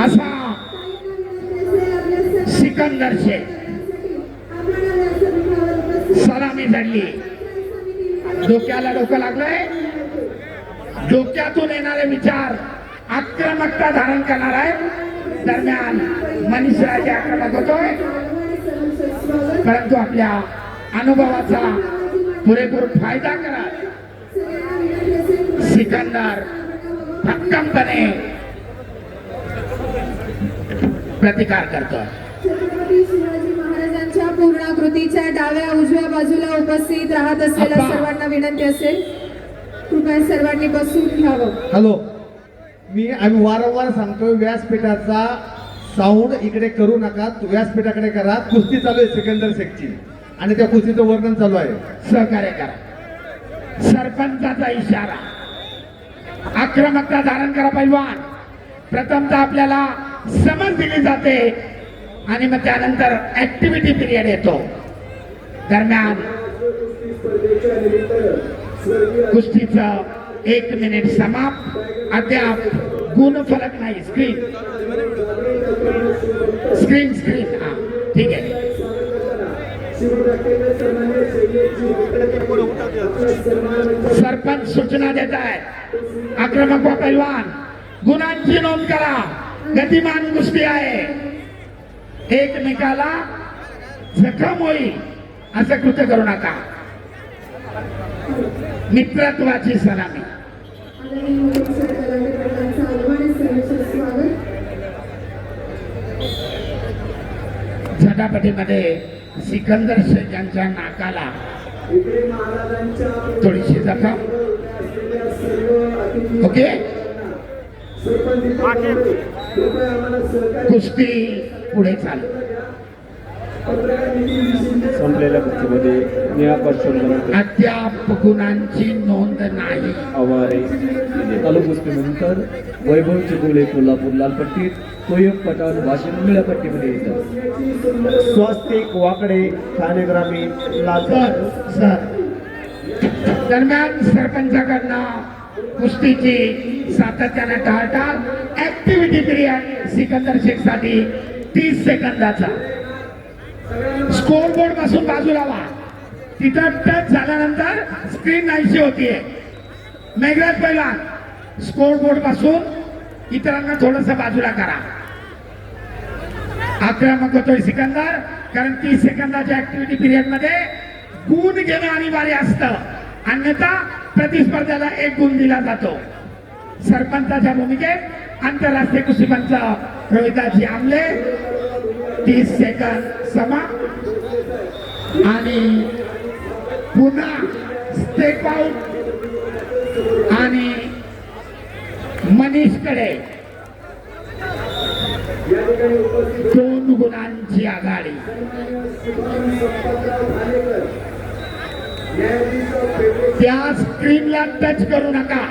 असा सिकंदर शेख सलामी झाली. डोक्याला डोकं लागलंय. डोक्यातून येणारे विचार आक्रमकता धारण करणार आहे. दरम्यान मनीष राजे आक्रमक होतोय, परंतु आपल्या अनुभवाचा पुरेपूर फायदा करत सिकंदर भक्कमपणे प्रतिकार करतो. छत्रपती शिवाजी महाराजांच्या पूर्णाकृतीच्या डाव्या उजव्या बाजूला उपस्थित राहत असलेल्या सर्वांना विनंती असेल, कृपया सर्वांनी बसून घ्यावं. हॅलो, आम्ही वारंवार सांगतोय व्यासपीठाचा साऊंड इकडे करू नका, व्यासपीठाकडे करा. कुस्ती चालू आहे सिकंदर शेखची आणि त्या कुस्तीचं वर्णन चालू आहे. सहकार्य करा. सरपंचाचा इशारा, आक्रमकता धारण करा पैलवान. प्रथमतः आपल्याला समज दिली जाते आणि मग त्यानंतर ऍक्टिव्हिटी पिरियड येतो. दरम्यान कुस्तीचं 1 मिनिट समाप्त. अद्याप गुणफलक नाही. स्क्रीन स्क्रीन स्क्रीन हा ठीक आहे. सरपंच सूचना देत आहेत, आक्रमक व पैलवान गुणांची नोंद करा. गतिमान कुस्ती आहे. एकमेकाला जखम होईल असं कृत्य करू नका. मित्रत्वाची सलामी. झटापटीमध्ये सिकंदर शेख यांच्या नाकाला थोडीशी जखम. ओके, कुस्ती पुढे चालू. संपलेल्या कुस्तीमध्ये अद्याप गुणांची नोंद नाही. आवारे चालू कुस्तीनंतर वैभव चिकोले कोल्हापूर लालपट्टी, तोयब पठाण वाशिम निळ्या पट्टीमध्ये येतात. स्वस्तिक वाकडे ठाणे ग्रामीण सर. दरम्यान सरपंचाकडनं कुस्तीची सातत्याने टाळटाळ. ऍक्टिव्हिटी पिरियड सिकंदर शेख साठी 30 सेकंदाचा. स्कोर बोर्ड पासून बाजूला व्हा. तिथं टच झाल्यानंतर स्क्रीन नाहीशी होतीये. मेघराज पैलवान स्कोर बोर्ड पासून इतरांना थोडस बाजूला करा. आक्रमक होतोय सिकंदर, कारण 30 सेकंदाच्या ऍक्टिव्हिटी पिरियड मध्ये गुण घेणं अनिवार्य असतं, अन्यथा प्रतिस्पर्ध्याला 1 गुण दिला जातो. सरपंचाच्या भूमिकेत आंतरराष्ट्रीय कुस्तीपंच रोहिताजी आमले. 30 सेकंद समा आणि पुन्हा स्टेप आउट आणि मनीषकडे 2 गुणांची आघाडी. त्या स्क्रीनला टच करू नका.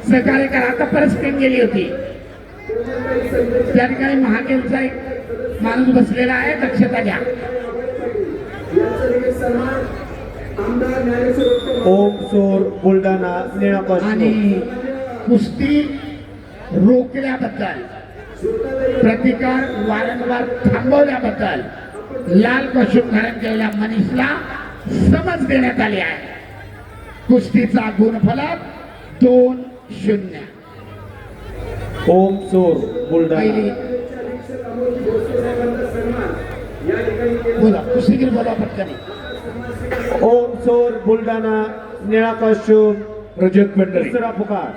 सहकार्य करा. आता परत स्क्रीन गेली होती. त्या ठिकाणी महाकेलचा एक माणूस बसलेला आहे, दक्षता घ्या. ओम सोर बुलढाणा निळापासून आणि कुस्ती रोखल्याबद्दल, प्रतिकार वारंवार थांबवल्याबद्दल लाल कशूम धारण केलेल्या मनीषला समज देण्यात आली आहे. कुस्तीचा गुणफलक 2-0. ओम सोर बुलढाणा. पहिली बोला, कुस्तीगीर बोला पटकन. ओम सोर बुलढाणा निळा कॉस्ट्यूम प्रज्योत पंढरी दुसरा पुकार.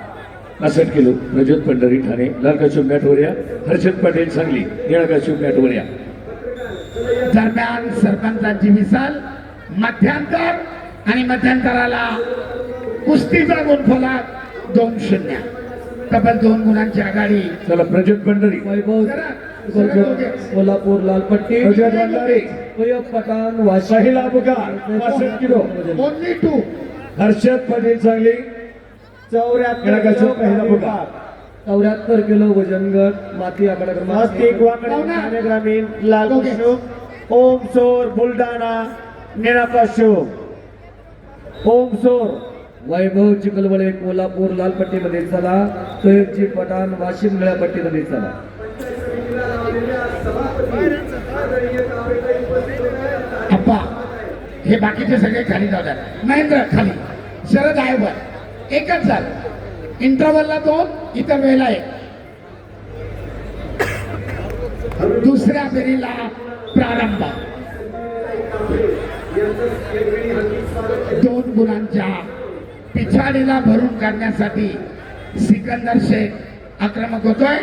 60 किलो. प्रज्योत पंढरी ठाणे लाल काशूम मॅटवर या. हर्षद पाटील सांगली निळा काशूम मॅटवर या. दरम्यान सरपंचांची मिसाल मध्यांतर आणि मध्यांतराला कुस्तीचा गुणफलक 2-0. तब्बल 2 गुणांची आघाडी. चला प्रज्योत पंढरी वैभव करा. कोल्हापूर लालपट्टी, प्रज्योत पंढरी तोयब पठाण वाशिम पहिला पुकार 65 kilo. Only 2. Harshad Patil Sangli 74 kilo पहिला पुकार. 74 किलो वजन गट माती आकडा क्रमांक स्वस्तिक वाकडे ठाणे ग्रामीण लाल कॉस्ट्यूम. ओम सोर बुलढाणा निळा कॉस्ट्यूम. ओम सोर वैभव चिखलवळे कोल्हापूर लाल पट्टीमध्ये चला. तोयबजी पठाण वाशिम निळ्या पट्टीमध्ये चला. अप्पा हे बाकीचे सगळे खाली जातात. महेंद्र खाली, शरद आहे वर. एकच झालं. इंटरव्हलला 2, इतर वेळेला 1. दुसऱ्या फेरीला प्रारंभ. 2 गुणांच्या पिछाडीला भरून काढण्यासाठी सिकंदर शेख आक्रमक होतोय.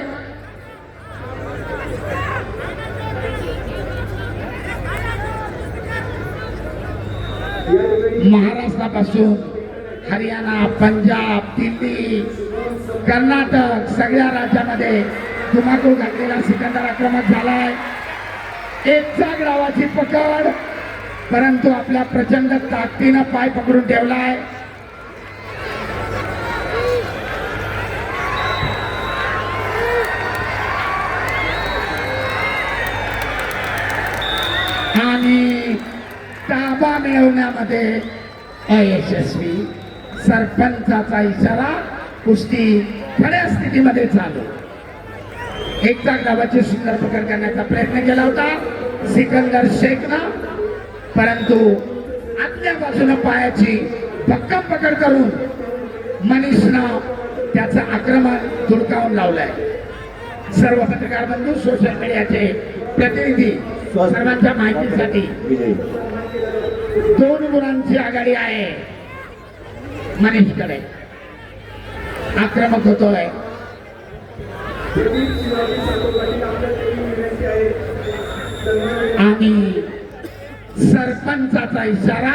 महाराष्ट्रापासून हरियाणा, पंजाब, दिल्ली, कर्नाटक सगळ्या राज्यामध्ये धुमाकूळ घातलेला सिकंदर आक्रमक झालाय. एकचा डावाची पकड, परंतु आपल्या प्रचंड ताकदीनं पाय पकडून ठेवलाय. आणि ताबा मिळवण्यामध्ये अयशस्वी. सरपंचाचा इशारा, कुस्ती खड्या स्थितीमध्ये चालू. एकचा डावाची सुंदर पकड करण्याचा प्रयत्न केला होता सिकंदर शेखनं, परंतु आतल्या बाजूनं पायाची भक्कम पकड करून मनीषनं त्याचं आक्रमण धुडकावून लावलंय. सर्व पत्रकार बंधू, सोशल मीडियाचे प्रतिनिधी, सर्वांच्या माहितीसाठी 2 गुणांची आघाडी आहे मनीषकडे. आक्रमक होतोय. आणि सरपंचाचा इशारा,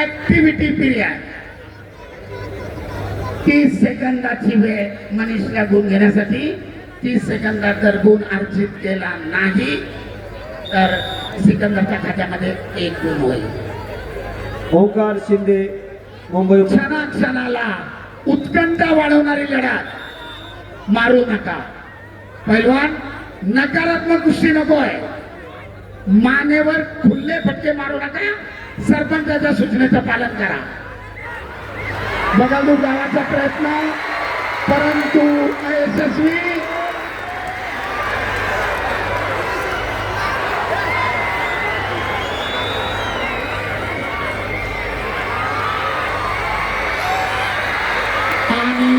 ऍक्टिव्हिटी पिरियड. 30 सेकंदाची वेळ मनीषला गुण घेण्यासाठी. 30 सेकंदात जर गुण अर्जित केला नाही तर सिकंदरच्या खात्यामध्ये 1 गुण होईल. ओंकार शिंदे मुंबई क्षणाक्षणाला उत्कंठा वाढवणारी लढत. मारू नका पैलवान, नकारात्मक कुस्ती नकोय. मानेवर खुल्ले फटके मारू नका. सरपंचाच्या सूचनेचं पालन करा. बगालू गावाचा प्रयत्न, परंतु अयशस्वी. आणि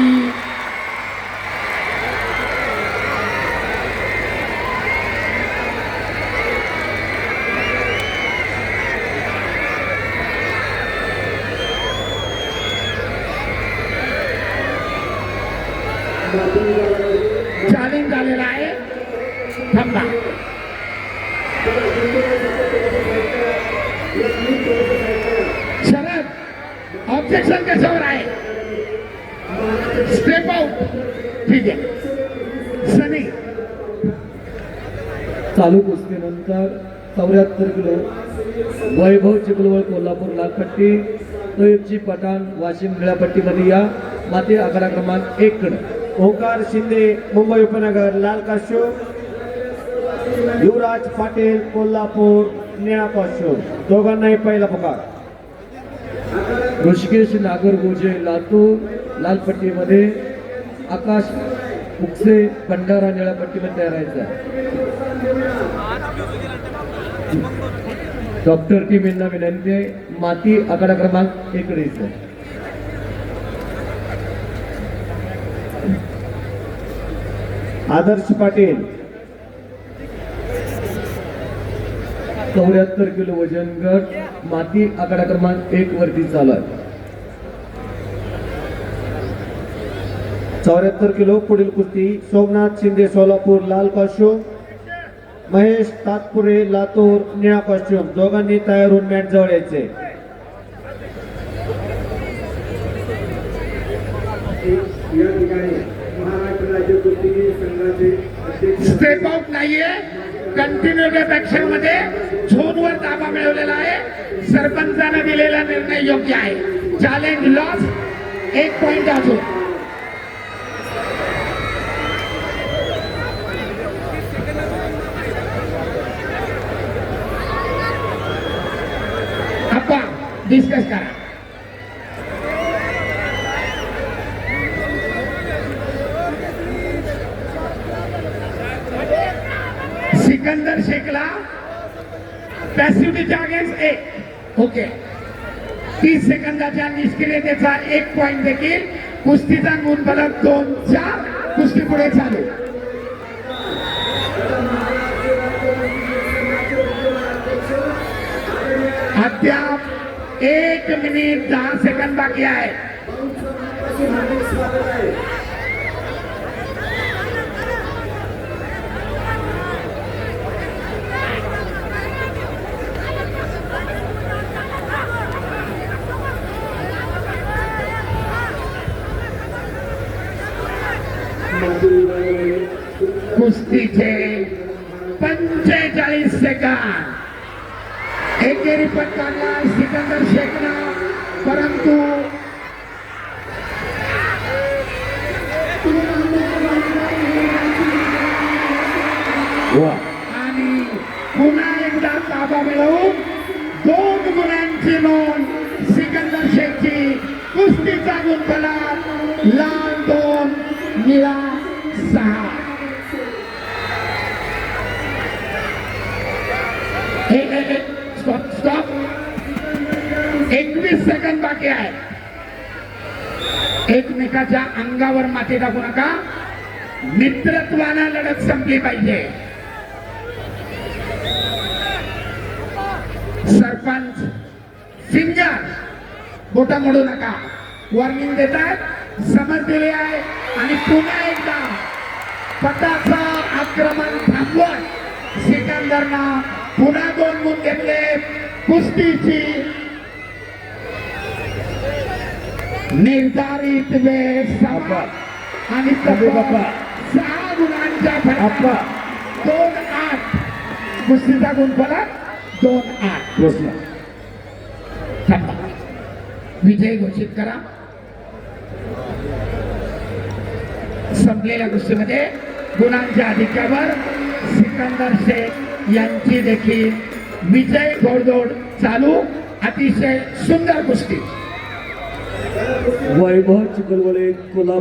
चॅलेंज झालेला आहे. थांबा. शरद, ऑब्जेक्शन कशावर आहे? Step out. ठीक आहे. सनी, चालू कुस्तीनंतर 74 किलो वैभव चिखलवळ कोल्हापूर लाल पट्टी, तोयबजी पठाण वाशिम निळ्या पट्टीमध्ये या. माती आकडा क्रमांक 1 कडे. ओंकार शिंदे मुंबई उपनगर लाल काश्यू, युवराज पाटील कोल्हापूर निळा काश्यू, दोघांनाही पहिला पुकार. ऋषिकेश नागरगोजे लातूर लाल पट्टीमध्ये, आकाश उकसे भंडारा निळ्या पट्टीमध्ये तयार राहायचं आहे. डॉक्टर टीम यांना विनंती आहे, माती आकडा क्रमांक 1 कडे यायचं आहे. आदर्श पाटील 74 किलो वजन गट, माती आकडा क्रमांक 1 वरती चालू आहे. 74 किलो पुढील कुस्ती सोमनाथ शिंदे सोलापूर लाल कॉस्ट्यूम, महेश तातपुरे लातूर निळा कॉस्ट्यूम, दोघांनी तयार होऊन मॅट जवळ यायचे. स्टेप आउट नाहीये. कंटिन्युएटेड ऍक्शन मध्ये झोनवर ताबा मिळवलेला आहे. सरपंचाने दिलेला निर्णय योग्य आहे. Challenge loss. 1 पॉइंट अजून. डिस्कस करा. सिकंदर शेखला पॅसिव्हिटीच्या अगेन्स्ट 1. ओके, 30 सेकंदाच्या निष्क्रियतेचा 1 पॉइंट देखील. कुस्तीचा गुणफलक 2-4. कुस्ती पुढे चालू. अद्याप 1 मिनिट 10 सेकंद बाकी आहे. कुस्तीचे 45 सेकंद. एकेरी पट काढला सिकंदर शेखनं, परंतु आणि पुन्हा एकदा ताबा मिळवून 2 गुणांची नोंद सिकंदर शेखची. कुस्तीचा गुणफलक लाल 2, निळा 6. स्टॉप. 21 सेकंद बाकी आहे. एकमेकाच्या अंगावर माती टाकू नका. मित्रत्वानं लढत संपली पाहिजे. सरपंच फिंगर बोटा मोडू नका. वॉर्निंग देतात, समज दिली आहे. आणि पुन्हा एकदा पटाचा आक्रमण थांबवत सिकंदरनं पुन्हा 2 गुण घेतले. कुस्तीची निर्धारित वेळ समान आणि 6 गुणांच्या फरकात 2-8. कुस्तीचा गुणफलक 2-8. थांबा. विजय घोषित करा. संपलेल्या कुस्तीमध्ये गुणांच्या अधिक्यावर सिकंदर शेख यांची देखील विजय घोडदौड चालू. अतिशय सुंदर कुस्ती. वैभव चिखलवाले कोल्हापूर.